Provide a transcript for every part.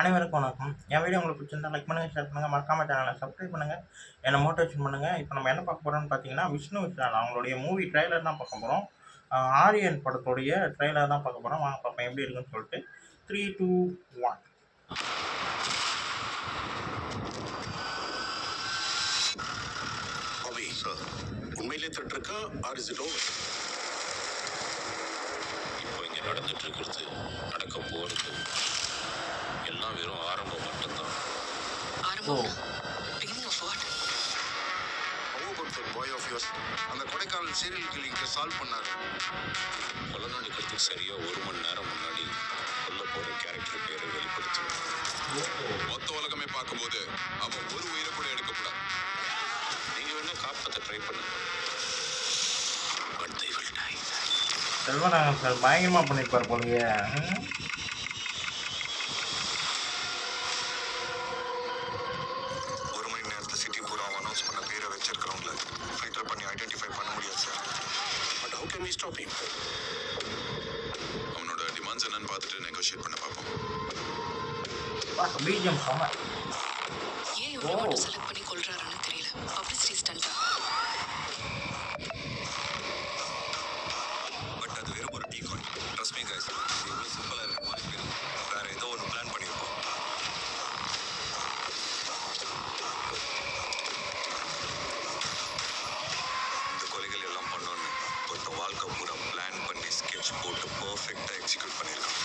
அனைவருக்கும் வணக்கம். என் வீடியோ உங்களுக்கு பிடிச்சிருந்தா லைக் பண்ணுங்க, ஷேர் பண்ணுங்க, மறக்காம சேனலை சப்ஸ்கிரைப் பண்ணுங்க, என்னை மோட்டிவேஷன் பண்ணுங்க. இப்போ நம்ம என்ன பார்க்க போறோம்னு பார்த்தீங்கன்னா, விஷ்ணு விஷால் அவங்களுடைய மூவி ட்ரெய்லர் தான் பார்க்க போறோம். ஆரியன் படத்துடைய ட்ரெய்லர் தான் பார்க்க போறோம். வாங்க பார்ப்போம் எப்படி இருக்குன்னு சொல்லிட்டு. 3, 2, 1. அபி சார், உண்மையிலே த்ரெட் இருக்கா ஆர் இஸ் இட் ஓவர்? இப்போ இங்க நடந்துட்டு இருக்கிறது, நடக்க போறது எல்லாம் வெறும் ஆரம்பம் மட்டும்தான். பாய் ஆஃப் யோர்ஸ் அந்த கொடைக்கானல் சீரியல் கில்லிங்கை சால்வ் பண்ணாரு. கொலை நடக்கிறதுக்கு சரியா 1 மணி நேரம் முன்னாடி கொல்ல போற கேரக்டர் பேரை வெளிப்படுத்தணும். மொத்த உலகமே பார்க்கும்போது அவன் ஒரு உயிரை கூட எடுக்கக்கூடாது. நீங்க வேணா காப்பாற்ற ட்ரை பண்ணுங்க, but they will die. Selvaraghavan sir பயங்கரமாக பண்ணியிருப்பார் போலயே. ஒரு மணி நேரத்தில் சிட்டி பூரா அனௌன்ஸ் பண்ண பேரை வச்சிருக்கிறவங்கள ஃபில்டர் பண்ணி ஐடென்டிஃபை பண்ண முடியாது சார். But how can we stop him? அவனோட டிமாண்ட்ஸ் என்னன்னு பார்த்துட்டு நெகோஷியேட் பண்ண பார்ப்போம். பிஜிஎம் செம. ஏன் இவரை மட்டும் செலக்ட் பண்ணி கொல்றாருன்னு தெரியல. Publicity stunt. பட் அது வெறும் ஒரு டீகாய். ட்ரஸ்ட் மீ गाइस, இது இவ்வளவு சிம்பிளா இருக்க மாதிரி இருக்கு. வேற ஏதோ ஒன்று பிளான் பண்ணிருப்போம். இந்த கொலைகள் எல்லாம் பண்ணோன்னு ஒரு வாழ்க்கை பூரா பிளான் பண்ணி ஸ்கெட்ச் போட்டு பர்ஃபெக்டா எக்ஸிக்யூட் பண்ணிருக்கான்.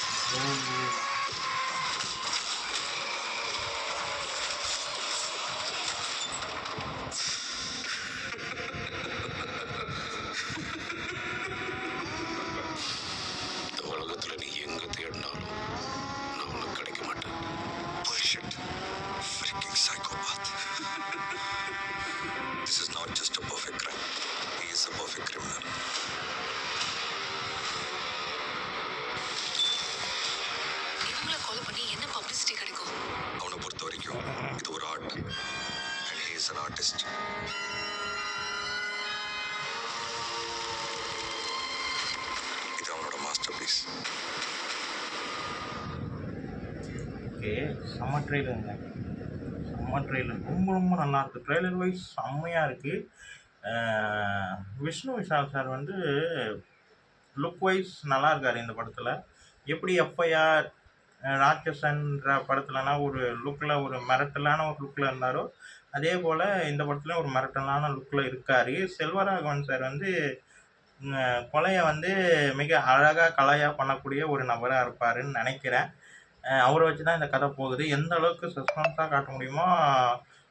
இந்த உலகத்துல நீ எங்க தேடினாலும் நான் உனக்கு கிடைக்க மாட்டேன். Bullshit. Freaking psychopath. This is not just a perfect crime. He is a perfect criminal. இவங்களை கொலை பண்ணி என்ன பப்ளிசிட்டி கிடைக்கும்? அவனை பொறுத்த வரைக்கும் இது ஒரு art. And he is an artist. இது அவனோட மாஸ்டர் பீஸ். ஓகே, செம்ம ட்ரெய்லருங்க. செம்ம ட்ரெய்லர், ரொம்ப ரொம்ப நல்லா இருக்குது. ட்ரெய்லர் வைஸ் செம்மையாக இருக்குது. விஷ்ணு விஷால் சார் வந்து லுக் வைஸ் நல்லா இருக்கார் இந்த படத்தில். எப்படி எஃப்ஐஆர் ராட்சசன்ற படத்துலலாம் ஒரு லுக்கில் ஒரு மிரட்டலான ஒரு லுக்கில் இருந்தாரோ, அதே போல் இந்த படத்தில் ஒரு மிரட்டலான லுக்கில் இருக்கார். செல்வராகவன் சார் வந்து கொலையை வந்து மிக அழகாக கலையாக பண்ணக்கூடிய ஒரு நபராக இருப்பாருன்னு நினைக்கிறேன். அவரை வச்சு தான் இந்த கதை போகுது. எந்த அளவுக்கு சஸ்பென்ஸாக காட்ட முடியுமோ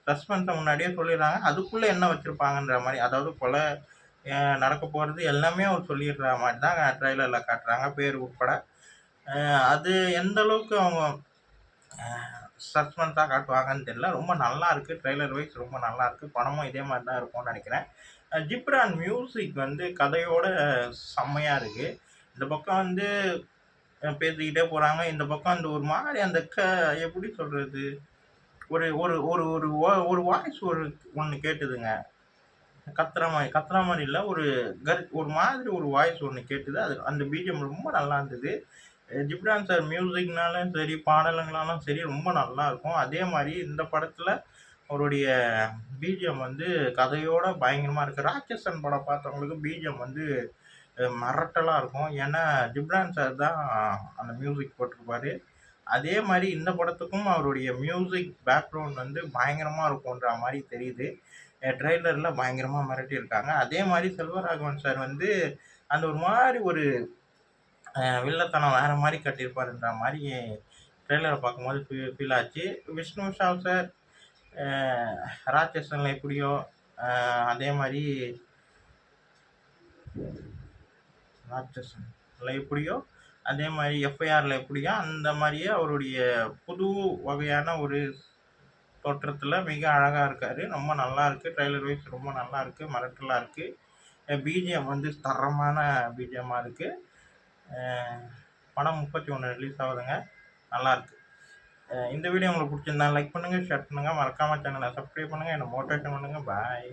சஸ்பென்ஸை முன்னாடியே சொல்லிடுறாங்க. அதுக்குள்ளே என்ன வச்சுருப்பாங்கன்ற மாதிரி, அதாவது கொலை நடக்க போகிறது எல்லாமே அவர் சொல்லிடுற மாதிரி தான் ட்ரெய்லரில் காட்டுறாங்க, பேர் உட்பட. அது எந்த அளவுக்கு அவங்க சஸ்பென்ஸாக காட்டுவாங்கன்னு தெரியல. ரொம்ப நல்லா இருக்குது. ட்ரெய்லர் வைஸ் ரொம்ப நல்லா இருக்குது. படமும் இதே மாதிரி தான் இருக்கும்னு நினைக்கிறேன். ஜிப்ரான் மியூசிக் வந்து கதையோட செம்மையாக இருக்குது. இந்த பக்கம் வந்து பேசிக்கிட்டே போகிறாங்க, இந்த பக்கம் அந்த ஒரு மாதிரி அந்த எப்படி சொல்கிறது, ஒரு ஒரு ஒரு ஒரு ஒரு வாய்ஸ் ஒன்று கேட்டுதுங்க. கத்துற மாதிரி இல்லை, ஒரு மாதிரி ஒரு வாய்ஸ் ஒன்று கேட்டுது. அது அந்த பிஜிஎம் ரொம்ப நல்லா இருந்தது. ஜிப்ரான் சார் மியூசிக்னாலும் சரி, பாடலுங்களாலும் சரி ரொம்ப நல்லா இருக்கும். அதே மாதிரி இந்த படத்தில் அவருடைய பிஜிஎம் வந்து கதையோட பயங்கரமாக இருக்குது. ராட்சசன் படம் பார்த்தவங்களுக்கு பிஜிஎம் வந்து மிரட்டலாக இருக்கும். ஏன்னா ஜிப்ரான் சார் தான் அந்த மியூசிக் போட்டிருப்பாரு. அதே மாதிரி இந்த படத்துக்கும் அவருடைய மியூசிக் பேக்ரவுண்ட் வந்து பயங்கரமாக இருக்கும்ன்ற மாதிரி தெரியுது. ட்ரெய்லரில் பயங்கரமாக மிரட்டியிருக்காங்க. அதே மாதிரி செல்வராகவன் சார் வந்து அந்த ஒரு மாதிரி ஒரு வில்லத்தனம் வேறு மாதிரி கட்டியிருப்பாருன்ற மாதிரி ட்ரெய்லரை பார்க்கும்போது ஃபீல் ஆச்சு. விஷ்ணு விஷால் சார் ராட்சசனில் எப்படியோ அதே மாதிரி ராட்சசனில் எப்படியோ அதே மாதிரி எஃப்ஐஆரில் எப்படியோ அந்த மாதிரியே அவருடைய புது வகையான ஒரு தோற்றத்தில் மிக அழகாக இருக்கார். ரொம்ப நல்லா இருக்குது. ட்ரெய்லர் வைஸ் ரொம்ப நல்லா இருக்குது, மிரட்டலாக இருக்குது. பிஜிஎம் வந்து தரமான பிஜிஎம்மாக இருக்குது. படம் 31 ரிலீஸ் ஆகுதுங்க. நல்லாயிருக்கு. இந்த வீடியோ உங்களுக்கு பிடிச்சிருந்தா லைக் பண்ணுங்கள், ஷேர் பண்ணுங்கள், மறக்காமல் சேனலை சப்ஸ்கிரைப் பண்ணுங்கள், என்னை மோட்டிவேஷன் பண்ணுங்கள். பாய்.